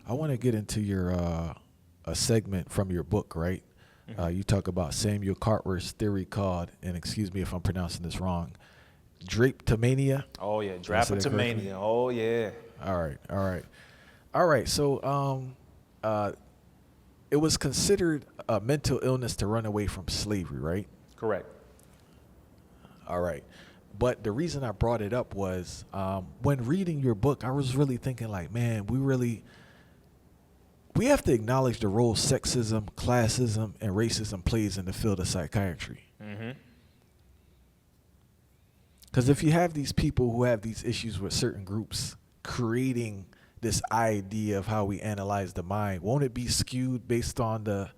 I want to get into your a segment from your book, right? You talk about Samuel Cartwright's theory called, and excuse me if I'm pronouncing this wrong, Drapetomania. Oh yeah, Did I say that correctly? Drapetomania. Oh yeah. All right. So, it was considered a mental illness to run away from slavery, right? Correct. All right. But the reason I brought it up was when reading your book, I was really thinking like, man, we have to acknowledge the role sexism, classism, and racism plays in the field of psychiatry. Mm-hmm. Because if you have these people who have these issues with certain groups creating this idea of how we analyze the mind, won't it be skewed based on the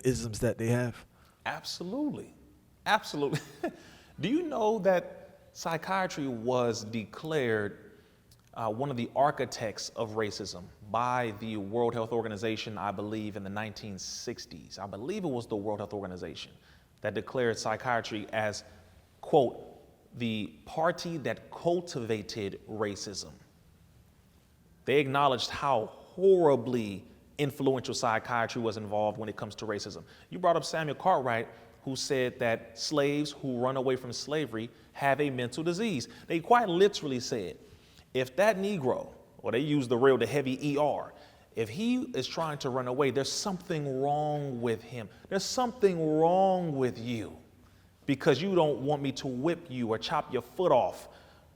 isms that they have? Absolutely. Absolutely. Do you know that psychiatry was declared one of the architects of racism by the World Health Organization, I believe, in the 1960s? I believe it was the World Health Organization that declared psychiatry as, quote, the party that cultivated racism. They acknowledged how horribly influential psychiatry was involved when it comes to racism. You brought up Samuel Cartwright, who said that slaves who run away from slavery have a mental disease. They quite literally said, if that Negro, or they use the heavy ER, if he is trying to run away, there's something wrong with him. There's something wrong with you because you don't want me to whip you or chop your foot off.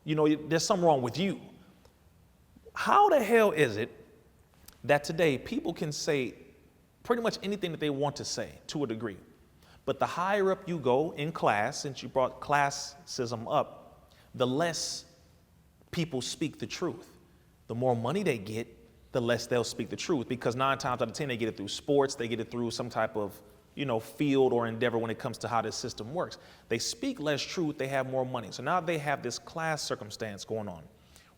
You know, there's something wrong with you. How the hell is it that today people can say pretty much anything that they want to say to a degree, but the higher up you go in class, since you brought classism up, the less people speak the truth. The more money they get, the less they'll speak the truth, because 9 times out of 10 they get it through sports, they get it through some type of field or endeavor when it comes to how this system works. They speak less truth, they have more money. So now they have this class circumstance going on.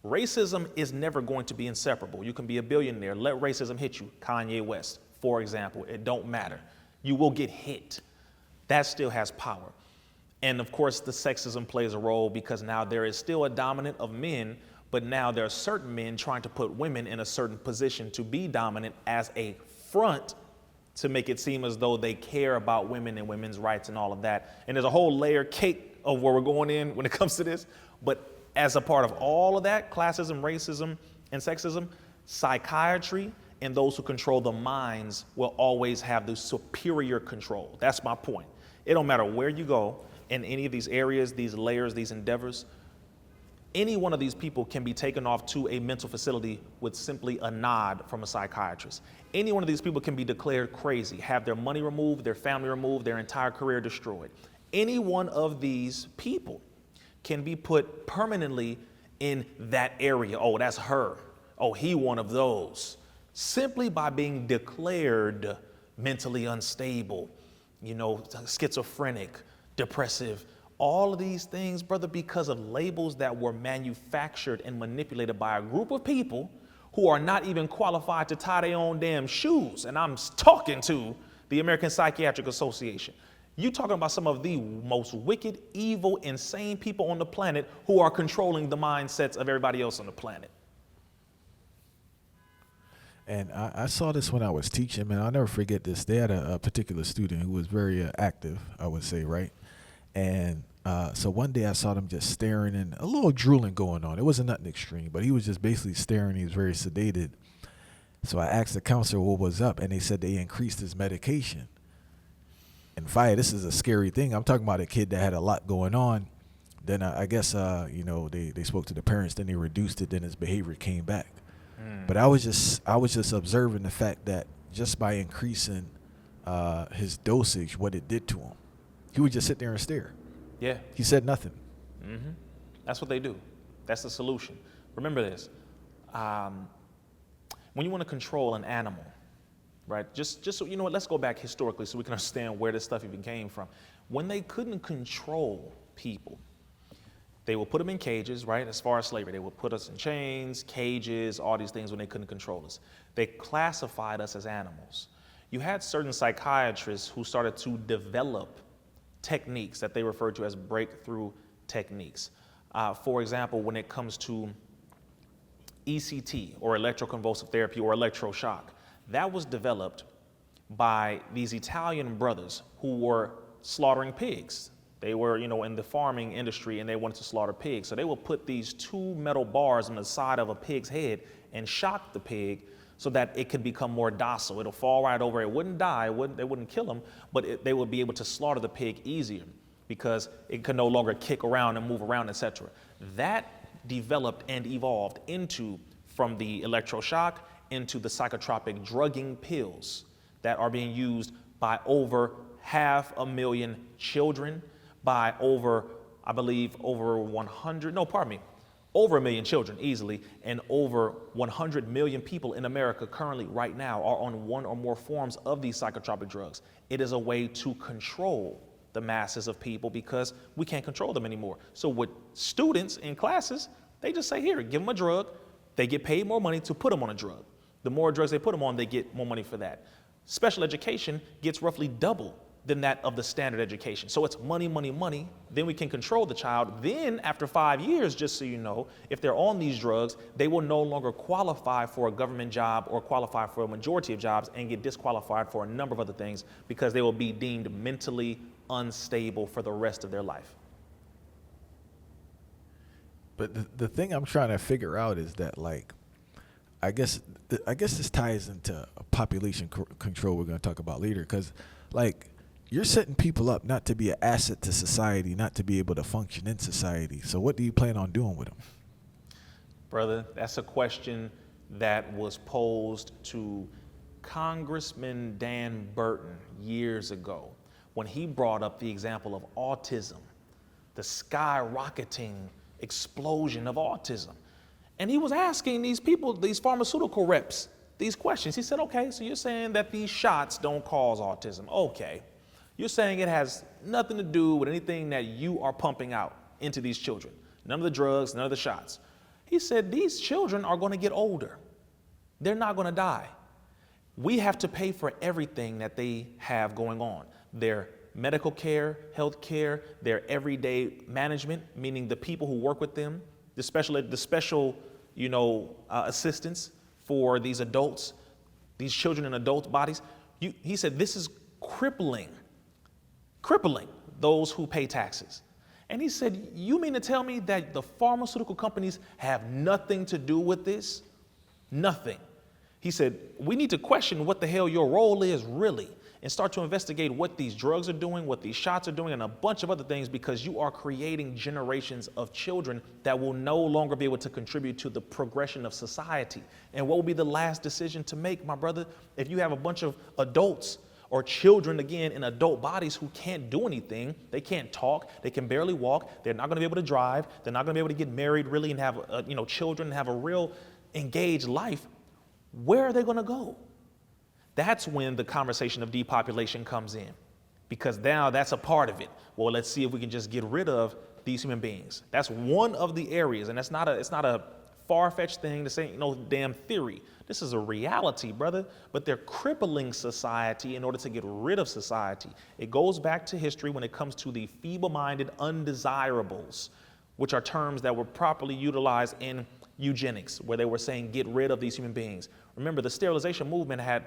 Racism is never going to be inseparable. You can be a billionaire, let racism hit you. Kanye West, for example, it don't matter. You will get hit. That still has power. And of course, the sexism plays a role because now there is still a dominant of men, but now there are certain men trying to put women in a certain position to be dominant as a front to make it seem as though they care about women and women's rights and all of that. And there's a whole layer cake of where we're going in when it comes to this. But as a part of all of that, classism, racism, and sexism, psychiatry and those who control the minds will always have the superior control. That's my point. It don't matter where you go in any of these areas, these layers, these endeavors. Any one of these people can be taken off to a mental facility with simply a nod from a psychiatrist. Any one of these people can be declared crazy, have their money removed, their family removed, their entire career destroyed. Any one of these people can be put permanently in that area. Oh, that's her. Oh, he one of those. Simply by being declared mentally unstable, schizophrenic, depressive, all of these things, brother, because of labels that were manufactured and manipulated by a group of people who are not even qualified to tie their own damn shoes. And I'm talking to the American Psychiatric Association. You talking about some of the most wicked, evil, insane people on the planet who are controlling the mindsets of everybody else on the planet. And I saw this when I was teaching, man. I'll never forget this. They had a particular student who was very active, I would say, right? And so one day I saw them just staring and a little drooling going on. It wasn't nothing extreme, but he was just basically staring. He was very sedated. So I asked the counselor what was up, and they said they increased his medication. And fire, this is a scary thing. I'm talking about a kid that had a lot going on. Then I guess, they spoke to the parents, then they reduced it, then his behavior came back. But I was just observing the fact that just by increasing his dosage, what it did to him. He would just sit there and stare. Yeah. He said nothing. Mm-hmm. That's what they do. That's the solution. Remember this. When you want to control an animal, right? Just so you know what, let's go back historically so we can understand where this stuff even came from. When they couldn't control people, they would put them in cages, right? As far as slavery, they would put us in chains, cages, all these things when they couldn't control us. They classified us as animals. You had certain psychiatrists who started to develop techniques that they referred to as breakthrough techniques. For example, when it comes to ECT, or electroconvulsive therapy, or electroshock. That was developed by these Italian brothers who were slaughtering pigs. They were, in the farming industry, and they wanted to slaughter pigs. So they would put these two metal bars on the side of a pig's head and shock the pig so that it could become more docile. It'll fall right over. It wouldn't die. They wouldn't kill them, but they would be able to slaughter the pig easier because it could no longer kick around and move around, etc. That developed and evolved from the electroshock into the psychotropic drugging pills that are being used by over 500,000 children, by over 1 million children easily, and over 100 million people in America currently right now are on one or more forms of these psychotropic drugs. It is a way to control the masses of people because we can't control them anymore. So with students in classes, they just say, here, give them a drug. They get paid more money to put them on a drug. The more drugs they put them on, they get more money for that. Special education gets roughly double than that of the standard education. So it's money, money, money. Then we can control the child. Then after 5 years, just so you know, if they're on these drugs, they will no longer qualify for a government job or qualify for a majority of jobs and get disqualified for a number of other things because they will be deemed mentally unstable for the rest of their life. But the thing I'm trying to figure out is that, like, I guess this ties into population control we're going to talk about later, because, like, you're setting people up not to be an asset to society, not to be able to function in society. So what do you plan on doing with them? Brother, that's a question that was posed to Congressman Dan Burton years ago when he brought up the example of autism, the skyrocketing explosion of autism. And he was asking these people, these pharmaceutical reps, these questions. He said, okay, so you're saying that these shots don't cause autism. Okay. You're saying it has nothing to do with anything that you are pumping out into these children. None of the drugs, none of the shots. He said, these children are going to get older. They're not going to die. We have to pay for everything that they have going on. Their medical care, health care, their everyday management, meaning the people who work with them, the special assistance for these adults, these children in adult bodies. He said this is crippling those who pay taxes. And he said, you mean to tell me that the pharmaceutical companies have nothing to do with this? Nothing. He said, we need to question what the hell your role is really and start to investigate what these drugs are doing, what these shots are doing, and a bunch of other things, because you are creating generations of children that will no longer be able to contribute to the progression of society. And what will be the last decision to make, my brother, if you have a bunch of adults or children, again, in adult bodies who can't do anything? They can't talk, they can barely walk, they're not going to be able to drive, they're not going to be able to get married really and have children and have a real engaged life. Where are they going to go? That's when the conversation of depopulation comes in, because now that's a part of it. Well, let's see if we can just get rid of these human beings. That's one of the areas, and it's not a far-fetched thing to say, damn theory. This is a reality, brother, but they're crippling society in order to get rid of society. It goes back to history when it comes to the feeble-minded undesirables, which are terms that were properly utilized in eugenics, where they were saying get rid of these human beings. Remember, the sterilization movement had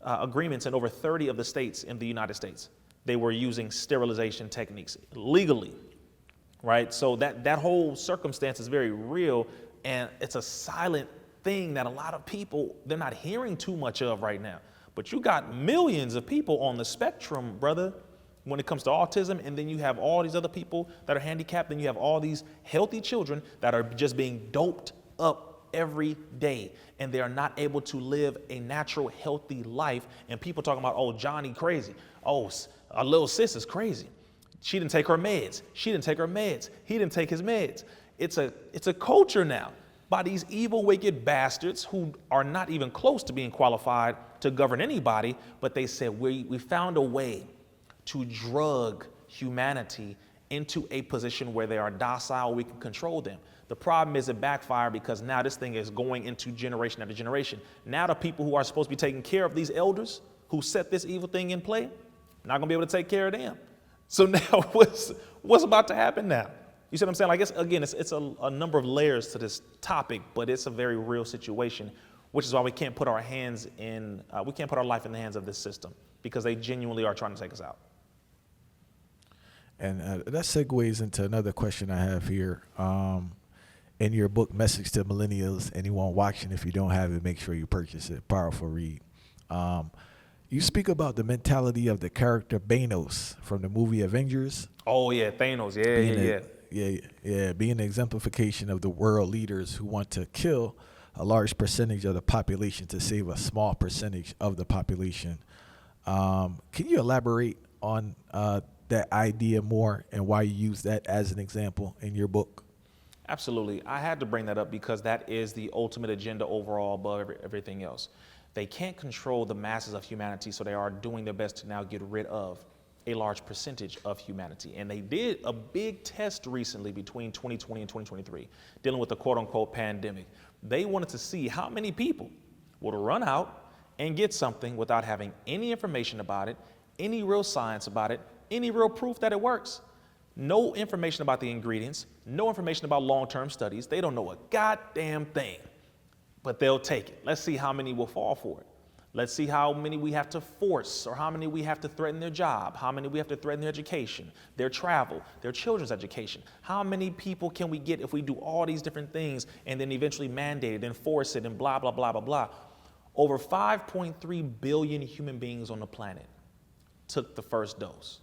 agreements in over 30 of the states in the United States. They were using sterilization techniques legally, right? So that whole circumstance is very real, and it's a silent thing that a lot of people, they're not hearing too much of right now. But you got millions of people on the spectrum, brother, when it comes to autism, and then you have all these other people that are handicapped, and you have all these healthy children that are just being doped up every day, and they are not able to live a natural, healthy life. And people talking about, oh, Johnny crazy. Oh, our little sis is crazy. She didn't take her meds. She didn't take her meds. He didn't take his meds. It's a culture now by these evil, wicked bastards who are not even close to being qualified to govern anybody, but they said, we found a way to drug humanity into a position where they are docile, we can control them. The problem is it backfired, because now this thing is going into generation after generation. Now the people who are supposed to be taking care of these elders who set this evil thing in play, not gonna be able to take care of them. So now what's about to happen now? You see what I'm saying? Like it's a number of layers to this topic, but it's a very real situation, which is why we can't put our life in the hands of this system, because they genuinely are trying to take us out. And that segues into another question I have here. In your book, Message to Millennials, anyone watching, if you don't have it, make sure you purchase it. Powerful read. You speak about the mentality of the character Thanos from the movie Avengers. Oh yeah, Thanos. Being an exemplification of the world leaders who want to kill a large percentage of the population to save a small percentage of the population. Can you elaborate on that idea more and why you use that as an example in your book? Absolutely. I had to bring that up because that is the ultimate agenda overall above everything else. They can't control the masses of humanity, so they are doing their best to now get rid of a large percentage of humanity. And they did a big test recently between 2020 and 2023, dealing with the quote unquote pandemic. They wanted to see how many people would run out and get something without having any information about it, any real science about it, any real proof that it works. No information about the ingredients, no information about long-term studies. They don't know a goddamn thing, but they'll take it. Let's see how many will fall for it. Let's see how many we have to force, or how many we have to threaten their job, how many we have to threaten their education, their travel, their children's education. How many people can we get if we do all these different things and then eventually mandate it, enforce it, and blah, blah, blah, blah, blah. Over 5.3 billion human beings on the planet took the first dose.